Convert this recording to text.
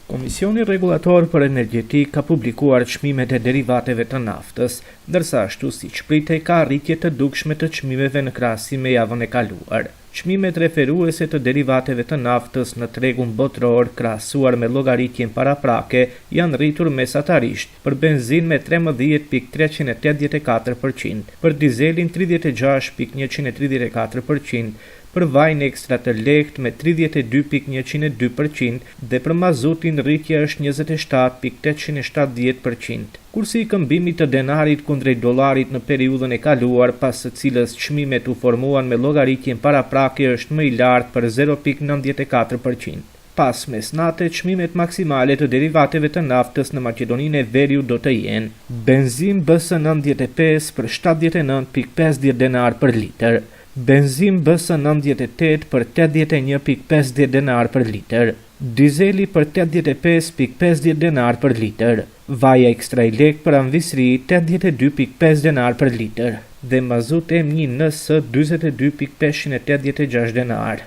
Komisioni Rregullator për Energjetik ka publikuar çmimet e derivateve të naftës, ndërsa ashtu siç pritej ka arritje të dukshme të çmimeve në krahasim me javën e kaluar. Çmimet referuese të derivateve të naftës në tregun botror krahasuar me llogaritjen paraprake janë rritur mesatarisht për benzinë me 13.384%, për dizelin 36.134%, për vajin ekstra të lehtë me 32.102% dhe për mazutin rritja është 27.870%. Kursi i këmbimit të denarit kundrejt dollarit në periudhën e kaluar, pas së cilës çmimet u formuan me llogaritjen paraprake, është më i lartë për 0.94%. Pas mesnate, çmimet maksimale të derivateve të naftës në Maqedoninë e Veriut do të jenë: benzin BS 95 për 79.50 denar për litër, benzin BS 98 për 81.50 denar për litër, dizeli për 85.50 denar për litër, vaja ekstra i lehtë për anvisri 82.5 denar për litër dhe mazut M1 NS 42.586 denar.